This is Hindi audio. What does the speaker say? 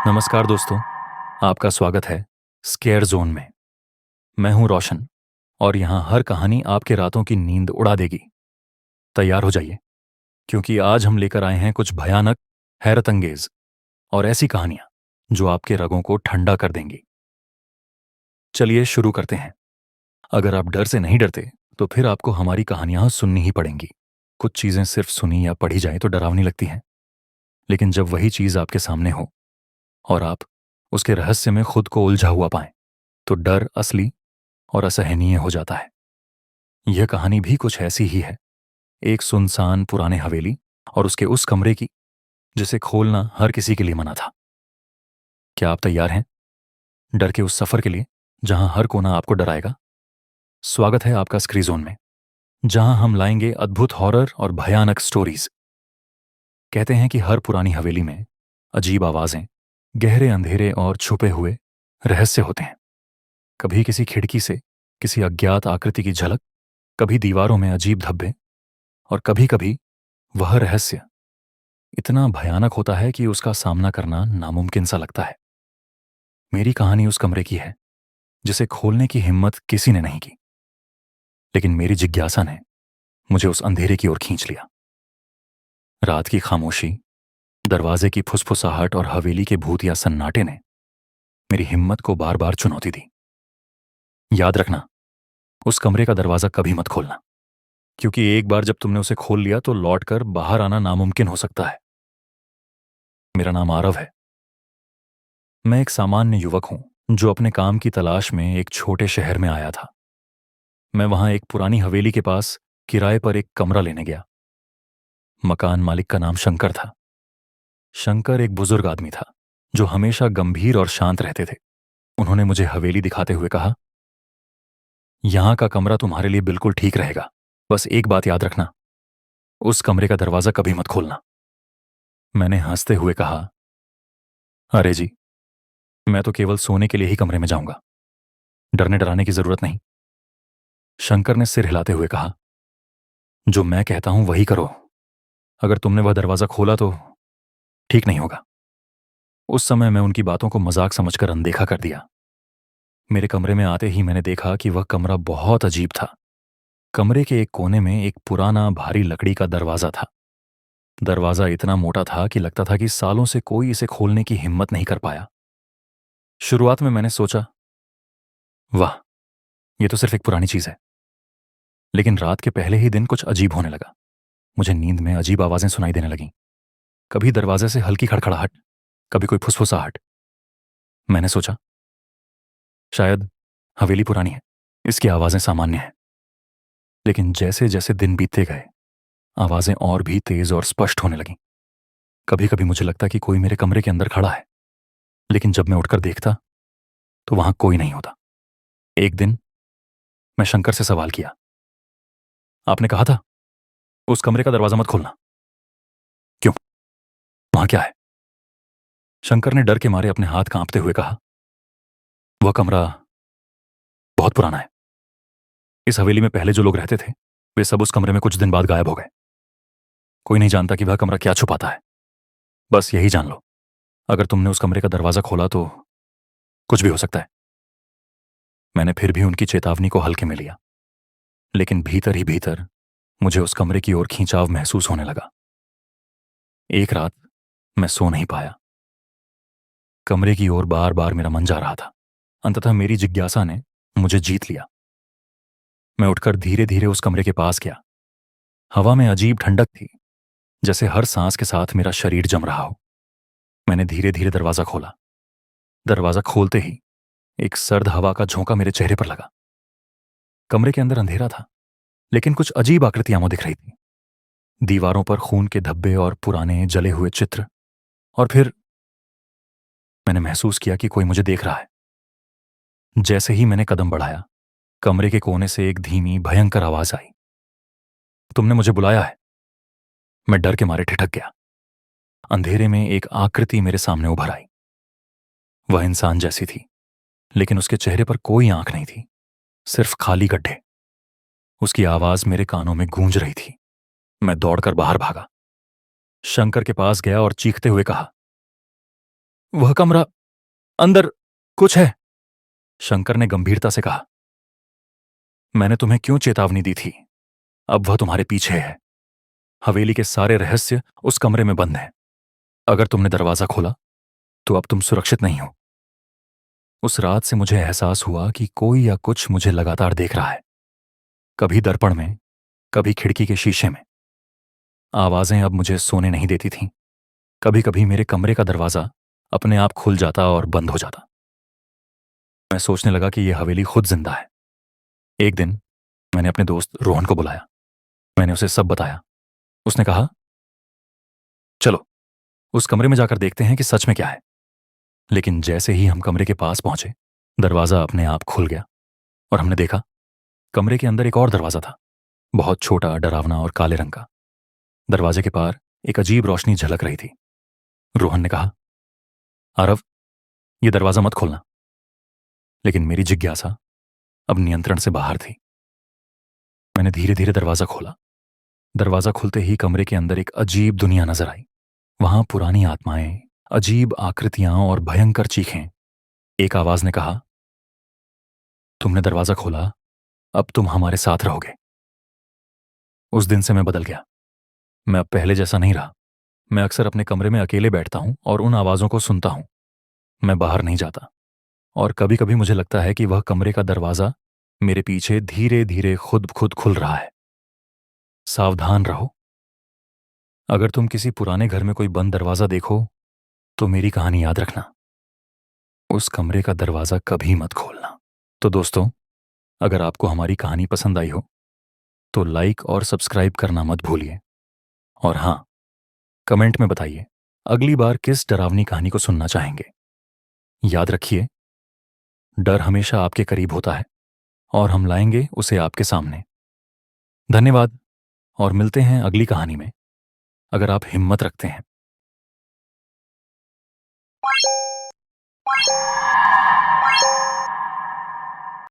नमस्कार दोस्तों, आपका स्वागत है स्केयर जोन में। मैं हूं रोशन और यहां हर कहानी आपके रातों की नींद उड़ा देगी। तैयार हो जाइए, क्योंकि आज हम लेकर आए हैं कुछ भयानक, हैरत अंगेज और ऐसी कहानियां जो आपके रगों को ठंडा कर देंगी। चलिए शुरू करते हैं। अगर आप डर से नहीं डरते तो फिर आपको हमारी कहानियां सुननी ही पड़ेंगी। कुछ चीजें सिर्फ सुनी या पढ़ी जाए तो डरावनी लगती हैं, लेकिन जब वही चीज आपके सामने हो और आप उसके रहस्य में खुद को उलझा हुआ पाएं, तो डर असली और असहनीय हो जाता है। यह कहानी भी कुछ ऐसी ही है, एक सुनसान पुराने हवेली और उसके उस कमरे की जिसे खोलना हर किसी के लिए मना था। क्या आप तैयार हैं डर के उस सफर के लिए जहां हर कोना आपको डराएगा? स्वागत है आपका स्क्री जोन में, जहां हम लाएंगे अद्भुत हॉरर और भयानक स्टोरीज। कहते हैं कि हर पुरानी हवेली में अजीब आवाजें, गहरे अंधेरे और छुपे हुए रहस्य होते हैं। कभी किसी खिड़की से किसी अज्ञात आकृति की झलक, कभी दीवारों में अजीब धब्बे, और कभी कभी वह रहस्य इतना भयानक होता है कि उसका सामना करना नामुमकिन सा लगता है। मेरी कहानी उस कमरे की है जिसे खोलने की हिम्मत किसी ने नहीं की, लेकिन मेरी जिज्ञासा ने मुझे उस अंधेरे की ओर खींच लिया। रात की खामोशी, दरवाजे की फुसफुसाहट और हवेली के भूतिया सन्नाटे ने मेरी हिम्मत को बार बार चुनौती दी। याद रखना, उस कमरे का दरवाजा कभी मत खोलना, क्योंकि एक बार जब तुमने उसे खोल लिया तो लौटकर बाहर आना नामुमकिन हो सकता है। मेरा नाम आरव है। मैं एक सामान्य युवक हूं जो अपने काम की तलाश में एक छोटे शहर में आया था। मैं वहां एक पुरानी हवेली के पास किराए पर एक कमरा लेने गया। मकान मालिक का नाम शंकर था। शंकर एक बुजुर्ग आदमी था जो हमेशा गंभीर और शांत रहते थे। उन्होंने मुझे हवेली दिखाते हुए कहा, यहां का कमरा तुम्हारे लिए बिल्कुल ठीक रहेगा, बस एक बात याद रखना, उस कमरे का दरवाजा कभी मत खोलना। मैंने हंसते हुए कहा, अरे जी, मैं तो केवल सोने के लिए ही कमरे में जाऊंगा, डरने डराने की जरूरत नहीं। शंकर ने सिर हिलाते हुए कहा, जो मैं कहता हूं वही करो। अगर तुमने वह दरवाजा खोला तो ठीक नहीं होगा। उस समय मैं उनकी बातों को मजाक समझकर अनदेखा कर दिया। मेरे कमरे में आते ही मैंने देखा कि वह कमरा बहुत अजीब था। कमरे के एक कोने में एक पुराना भारी लकड़ी का दरवाजा था। दरवाजा इतना मोटा था कि लगता था कि सालों से कोई इसे खोलने की हिम्मत नहीं कर पाया। शुरुआत में मैंने सोचा, वाह, यह तो सिर्फ एक पुरानी चीज है। लेकिन रात के पहले ही दिन कुछ अजीब होने लगा। मुझे नींद में अजीब आवाजें सुनाई देने लगीं। कभी दरवाजे से हल्की खड़खड़ाहट, कभी कोई फुसफुसाहट। मैंने सोचा, शायद हवेली पुरानी है, इसकी आवाजें सामान्य हैं। लेकिन जैसे जैसे दिन बीतते गए, आवाजें और भी तेज और स्पष्ट होने लगीं। कभी कभी मुझे लगता कि कोई मेरे कमरे के अंदर खड़ा है, लेकिन जब मैं उठकर देखता तो वहां कोई नहीं होता। एक दिन मैं शंकर से सवाल किया, आपने कहा था उस कमरे का दरवाजा मत खोलना, क्यों, वहां क्या है? शंकर ने डर के मारे अपने हाथ कांपते हुए कहा, वह कमरा बहुत पुराना है। इस हवेली में पहले जो लोग रहते थे वे सब उस कमरे में कुछ दिन बाद गायब हो गए। कोई नहीं जानता कि वह कमरा क्या छुपाता है। बस यही जान लो, अगर तुमने उस कमरे का दरवाजा खोला तो कुछ भी हो सकता है। मैंने फिर भी उनकी चेतावनी को हल्के में लिया, लेकिन भीतर ही भीतर मुझे उस कमरे की ओर खींचाव महसूस होने लगा। एक रात मैं सो नहीं पाया। कमरे की ओर बार बार मेरा मन जा रहा था। अंततः मेरी जिज्ञासा ने मुझे जीत लिया। मैं उठकर धीरे धीरे उस कमरे के पास गया। हवा में अजीब ठंडक थी, जैसे हर सांस के साथ मेरा शरीर जम रहा हो। मैंने धीरे धीरे दरवाजा खोला। दरवाजा खोलते ही एक सर्द हवा का झोंका मेरे चेहरे पर लगा। कमरे के अंदर अंधेरा था, लेकिन कुछ अजीब आकृतियां मुझे दिख रही थी। दीवारों पर खून के धब्बे और पुराने जले हुए चित्र। और फिर मैंने महसूस किया कि कोई मुझे देख रहा है। जैसे ही मैंने कदम बढ़ाया, कमरे के कोने से एक धीमी भयंकर आवाज आई, तुमने मुझे बुलाया है। मैं डर के मारे ठिठक गया। अंधेरे में एक आकृति मेरे सामने उभर आई। वह इंसान जैसी थी, लेकिन उसके चेहरे पर कोई आंख नहीं थी, सिर्फ खाली गड्ढे। उसकी आवाज मेरे कानों में गूंज रही थी। मैं दौड़कर बाहर भागा, शंकर के पास गया और चीखते हुए कहा, वह कमरा, अंदर कुछ है, शंकर ने गंभीरता से कहा। मैंने तुम्हें क्यों चेतावनी दी थी? अब वह तुम्हारे पीछे है। हवेली के सारे रहस्य उस कमरे में बंद हैं। अगर तुमने दरवाजा खोला तो अब तुम सुरक्षित नहीं हो। उस रात से मुझे एहसास हुआ कि कोई या कुछ मुझे लगातार देख रहा है, कभी दर्पण में, कभी खिड़की के शीशे में। आवाजें अब मुझे सोने नहीं देती थीं। कभी कभी मेरे कमरे का दरवाजा अपने आप खुल जाता और बंद हो जाता। मैं सोचने लगा कि यह हवेली खुद जिंदा है। एक दिन मैंने अपने दोस्त रोहन को बुलाया। मैंने उसे सब बताया। उसने कहा, चलो उस कमरे में जाकर देखते हैं कि सच में क्या है। लेकिन जैसे ही हम कमरे के पास पहुंचे, दरवाजा अपने आप खुल गया और हमने देखा कमरे के अंदर एक और दरवाजा था, बहुत छोटा, डरावना और काले रंग का। दरवाजे के पार एक अजीब रोशनी झलक रही थी। रोहन ने कहा, आरव, ये दरवाजा मत खोलना। लेकिन मेरी जिज्ञासा अब नियंत्रण से बाहर थी। मैंने धीरे धीरे दरवाजा खोला। दरवाजा खुलते ही कमरे के अंदर एक अजीब दुनिया नजर आई। वहां पुरानी आत्माएं, अजीब आकृतियां और भयंकर चीखें। एक आवाज ने कहा, तुमने दरवाजा खोला, अब तुम हमारे साथ रहोगे। उस दिन से मैं बदल गया। मैं अब पहले जैसा नहीं रहा। मैं अक्सर अपने कमरे में अकेले बैठता हूं और उन आवाजों को सुनता हूं। मैं बाहर नहीं जाता। और कभी कभी मुझे लगता है कि वह कमरे का दरवाजा मेरे पीछे धीरे धीरे खुद खुद खुल रहा है। सावधान रहो। अगर तुम किसी पुराने घर में कोई बंद दरवाजा देखो तो मेरी कहानी याद रखना। उस कमरे का दरवाजा कभी मत खोलना। तो दोस्तों, अगर आपको हमारी कहानी पसंद आई हो तो लाइक और सब्सक्राइब करना मत भूलिए। और हां, कमेंट में बताइए अगली बार किस डरावनी कहानी को सुनना चाहेंगे। याद रखिए, डर हमेशा आपके करीब होता है और हम लाएंगे उसे आपके सामने। धन्यवाद और मिलते हैं अगली कहानी में, अगर आप हिम्मत रखते हैं।